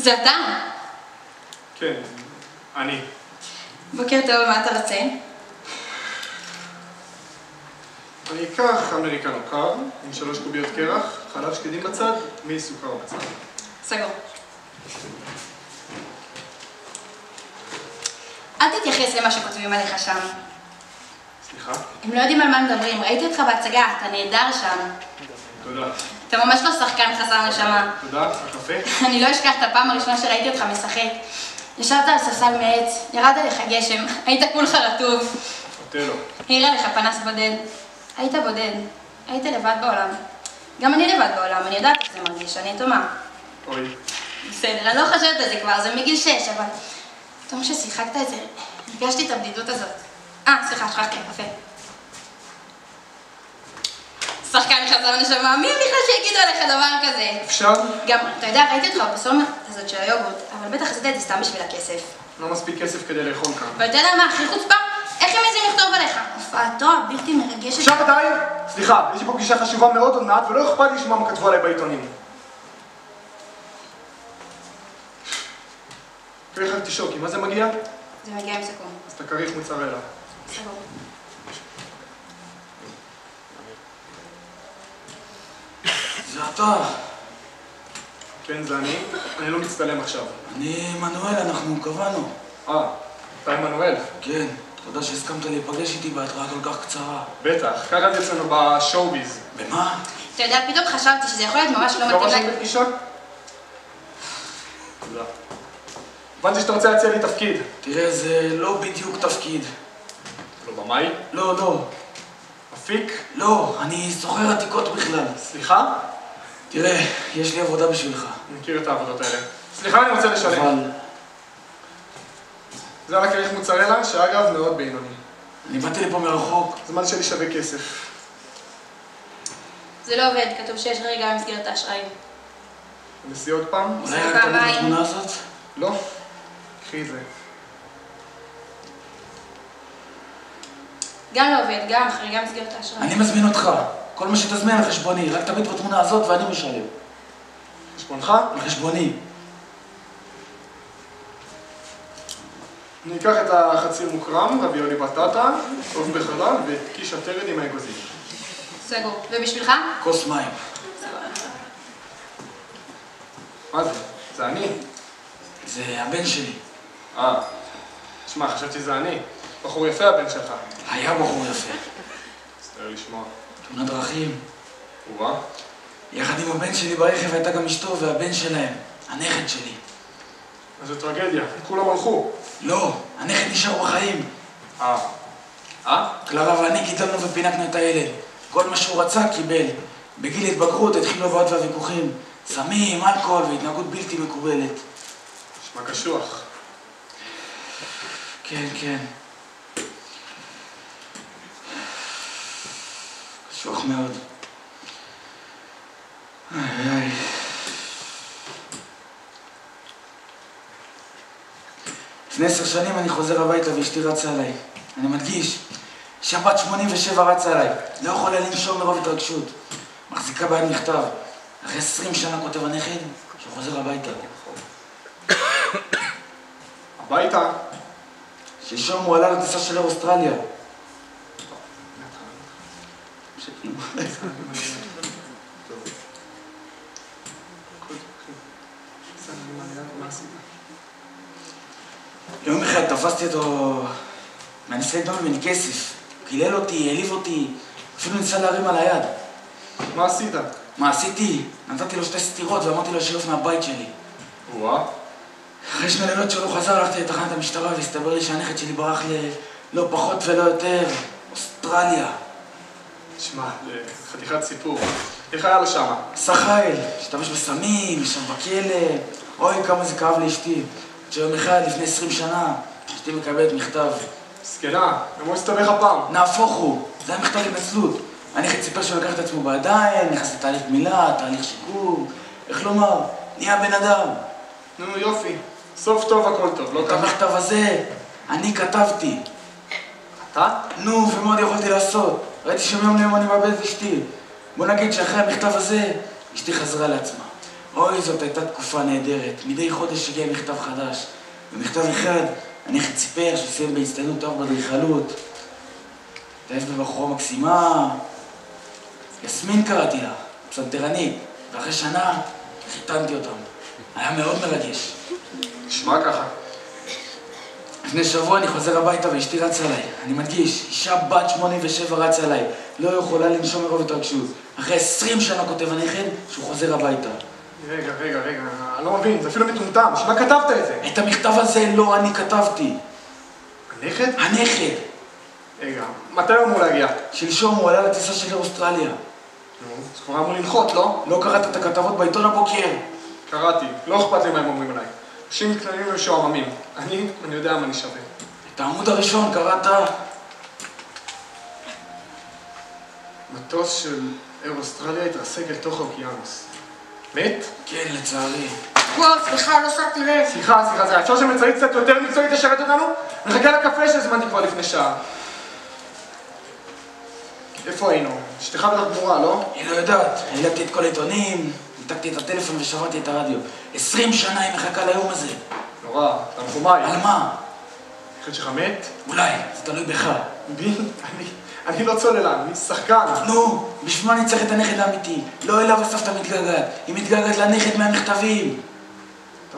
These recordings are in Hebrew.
זה אתה? כן, אני. בוקר טוב, מה אתה רוצה? אני אקח אמריקנו קר, עם 3 קוביות קרח, חלב שקדים בצד, מי סוכר בצד. סגור. אל תתייחס למה שכותבים עליך שם. סליחה? הם לא יודעים על מה מדברים, ראיתי אותך בהצגה, אתה נהדר שם. תודה. אתה ממש לא שחקן חסר נשמה. תודה, הקפה? אני לא אשכח את הפעם הראשונה שראיתי אותך משחק. ישבת על ספסל מעץ, ירד עליך גשם, היית כולך רטוב. אותלו. העיר עליך פנס בודד. היית בודד, היית לבד בעולם. גם אני לבד בעולם, אני יודעת איך זה מרגיש, אני יתומה. אוי. בסדר, אני לא חושבת על זה כבר, זה מגיל 6, אבל... פתאום ששיחקת את זה, הרגשתי את הבדידות הזאת. סליחה, שכחתי, קפה. שחקן חסר נשמה, מי בכלל שיגידו עליך דבר כזה? אפשר? גם, אתה יודע, ראיתי אותך בסולמה הזאת של היוגורט, אבל בטח עשית את זה סתם בשביל הכסף. לא מספיק כסף כדי לאכול כאן. ואתה יודע מה, הכי חוצפה? איך הם מעזים לכתוב עליך? הופעתו הבלתי מרגשת... עכשיו די! סליחה, יש לי פה פגישה חשובה מאוד עוד מעט, ולא אכפת לי לשמוע מה כתבו עליי בעיתונים. כריך אל תשוקי, מה זה מגיע? זה מגיע עם סיכום. אז אתה כריך מוצרלה. סגור. זה אתה. כן, זה אני לא מצטלם עכשיו. אני מנואל, אנחנו קבענו. אתה עמנואל? כן, תודה שהסכמת להיפגש איתי בהתראה כל כך קצרה. בטח, ככה זה אצלנו בשואו-ביז. במה? אתה יודע, פתאום חשבתי שזה יכול להיות ממש לא לא מתאים רשום בפגישה? תודה. הבנתי שאתה רוצה להציע לי תפקיד. תראה, זה לא בדיוק תפקיד. לא במאי? לא. מפיק? לא, אני סוחר עתיקות בכלל. סליחה? תראה, יש לי עבודה בשבילך. אני מכיר את העבודות האלה. סליחה, אני רוצה לשלם. אבל... זה על הכריך מוצרלה, שאגב מאוד בינוני. אני באתי לפה מרחוק. זמן שלי שווה כסף. זה לא עובד, כתוב שיש רגע במסגרת האשראי. נסיע עוד פעם? אולי רק תמיד בתמונה הזאת? לא. קחי זה. גם לא עובד, גם חריגה במסגרת האשראי. אני מזמין אותך. כל מה שתזמין על חשבוני, רק תמיד בתמונה הזאת ואני משלם. חשבונך? על חשבוני. אני אקח את החצי מוקרם, רביולי בטטה, עוף בחלב ואת קיש הטרד עם האגוזים. סגור. ובשבילך? כוס מים. מה זה? זה אני? זה הבן שלי. תשמע, חשבתי שזה אני. בחור יפה הבן שלך. היה בחור יפה. מצטער לשמוע. תאונת דרכים. וואה. יחד עם הבן שלי ברכב הייתה גם אשתו והבן שלהם, הנכד שלי. אז זו טרגדיה, כולם הלכו. לא, הנכד נשאר בחיים. קלרה ואני גידלנו ופינקנו את הילד. כל מה שהוא רצה קיבל. בגיל התבגרות התחילו הבעיות והוויכוחים. סמים, אלכוהול והתנהגות בלתי מקובלת. נשמע קשוח. כן. קשוח מאוד. איי. לפני 10 שנים אני חוזר הביתה ואשתי רצה עליי. אני מדגיש, אישה בת 87 רצה עליי. לא יכולה לנשום מרוב התרגשות. מחזיקה ביד מכתב. אחרי 20 שנה כותב הנכד שהוא חוזר הביתה. הביתה? שלשום הוא עלה לטיסה של אוסטרליה. יום אחד תפסתי אותו מהניסי דומי ממני כסף. קילל אותי, העליב אותי, אפילו ניסה להרים על היד. מה עשית? מה עשיתי? נתתי לו 2 סטירות ואמרתי לו שיעוף מהבית שלי. וואה. אחרי 2 לילות שלא חזר, הלכתי לתחנת המשטרה והסתבר לי שהנכד שלי ברח לא פחות ולא יותר, אוסטרליה. תשמע, חתיכת סיפור. איך היה לו שמה? סחייל, השתמש בסמים, ישב בכלא. אוי, כמה זה כאב לאשתי. שיום אחד, לפני 20 שנה, אשתי מקבלת מכתב. מסכנה, גם הוא הסתבך הפעם. נהפוך הוא, זה היה מכתב התנצלות. הנכד סיפר שהוא לקח את עצמו בידיים, נכנס לתהליך מילה, תהליך שיקום. איך לומר? נהיה בן אדם. נו, יופי. סוף טוב הכל טוב, לא את ככה? המכתב הזה, אני כתבתי. אתה? נו, ומה עוד יכולתי לעשות? ראיתי שמיום ליום אני מאבד את אשתי. בוא נגיד שאחרי המכתב הזה, אשתי חזרה לעצמה. אוי, זאת הייתה תקופה נהדרת. מדי חודש הגיע מכתב חדש. במכתב אחד, הנכד סיפר שהוא סיים בהצטיינות תואר באדריכלות. התאהב בבחורה מקסימה. יסמין קראתי לה, פסנתרנית. ואחרי שנה, חיתנתי אותם. היה מאוד מרגש. נשמע ככה. לפני שבוע אני חוזר הביתה ואשתי רצה עליי. אני מדגיש, אישה בת 87 רצה עליי. לא יכולה לנשום מרוב התרגשות. אחרי 20 שנה כותב הנכד שהוא חוזר הביתה. רגע, אני לא מבין, זה אפילו מטומטם. שמה כתבת את זה? את המכתב הזה לא אני כתבתי. הנכד? הנכד. רגע, מתי הוא אמור להגיע? שלשום הוא עלה לטיסה של אוסטרליה. נו, אז כבר אמור לנחות, לא? לא קראת את הכתבות בעיתון הבוקר. קראתי, לא אכפת לי מה הם אומרים עליי. אנשים קטנים ומשועממים. אני יודע מה אני שווה. את העמוד הראשון קראת? מטוס של אייר אוסטרליה התרסק אל תוך האוקיינוס. מת? כן, לצערי. וואו, סליחה, לא שמתי לב. סליחה, זה אפשר שמצאית קצת יותר מקצועית לשרת אותנו? נחכה לקפה שהזמנתי כבר לפני שעה. איפה היינו? אשתך בטח גמורה, לא? היא לא יודעת. העלתי את כל העיתונים, ניתקתי את הטלפון ושברתי את הרדיו. 20 שנה היא מחכה ליום הזה. נורא, תנחומיי. על מה? הנכד שלך מת? אולי, זה תלוי בך. אני לא צוללן, אני שחקן. נו, בשביל מה אני צריך את הנכד האמיתי? לא אליו הסבתא מתגעגעת. היא מתגעגעת לנכד מהמכתבים. אתה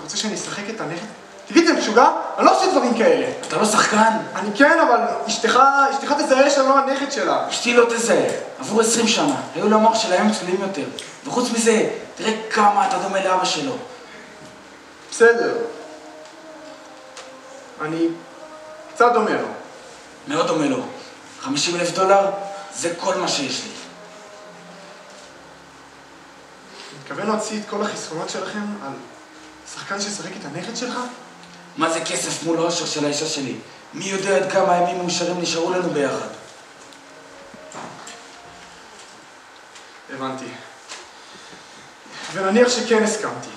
רוצה שאני אשחק את הנכד? תגיד, זה משוגע? אני לא עושה דברים כאלה. אתה לא שחקן? אני כן, אבל אשתך תזהה שאני לא הנכד שלה. אשתי לא תזהה. עבור 20 שנה. היו לו המוח של היום צלולים יותר. וחוץ מזה, תראה כמה אתה דומה לאבא שלו. בסדר. אני קצת דומה לו. מאוד דומה לו. $50,000? זה כל מה שיש לי. אני מתכוון להוציא את כל החסכונות שלכם על שחקן ששחק את הנכד שלך? מה זה כסף מול האושר של האישה שלי? מי יודע עד כמה ימים מאושרים נשארו לנו ביחד? הבנתי. ונניח שכן הסכמתי.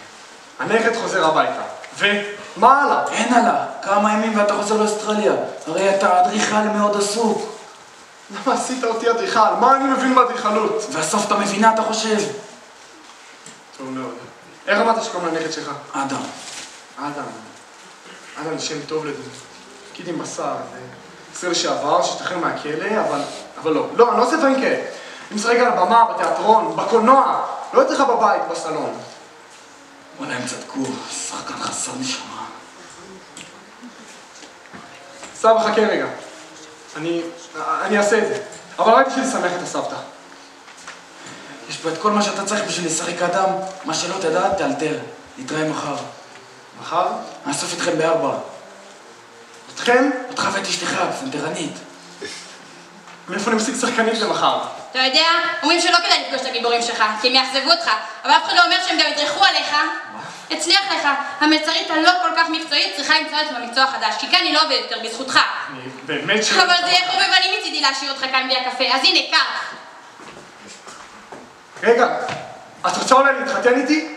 הנכד חוזר הביתה. ומה הלאה? אין עלה. כמה ימים ואתה חוזר לאוסטרליה. הרי אתה אדריכל מאוד עסוק. למה עשית אותי אדריכל? מה אני מבין באדריכלות? והסבתא מבינה, אתה חושב? טוב מאוד. איך אמרת שקוראים לנכד שלך? אדם. אדם שם טוב לזה. תפקיד עם בשר. אסיר לשעבר, שהשתחרר מהכלא, אבל לא. לא, אני לא עושה דברים כאלה. אני משחק על הבמה, בתיאטרון, בקולנוע. לא אצלך בבית, בסלון. וואלה, הם צדקו. שחקן חסר נשמה. סבא, חכה רגע. אני אעשה את זה. אבל רק בשביל לשמח את הסבתא. יש פה את כל מה שאתה צריך בשביל לשחק אדם. מה שלא תדע, תאלתר. נתראה מחר. מחר? נאסוף איתכם ב4. אתכם? אותך ואת אשתך, פסנתרנית. מאיפה אני משיג שחקנית למחר? אתה יודע, אומרים שלא כדאי לפגוש את הגיבורים שלך, כי הם יאכזבו אותך, אבל אף אחד לא אומר שהם גם ידרכו עליך. הצליח לך, המלצרית הלא כל כך מקצועית צריכה למצוא את במקצוע החדש, כי כאן היא לא עובדת יותר בזכותך. אני באמת אבל זה יהיה חובבני מצידי להשאיר אותך כאן בלי הקפה, אז הנה, קח. רגע, את רוצה אולי להתחתן איתי?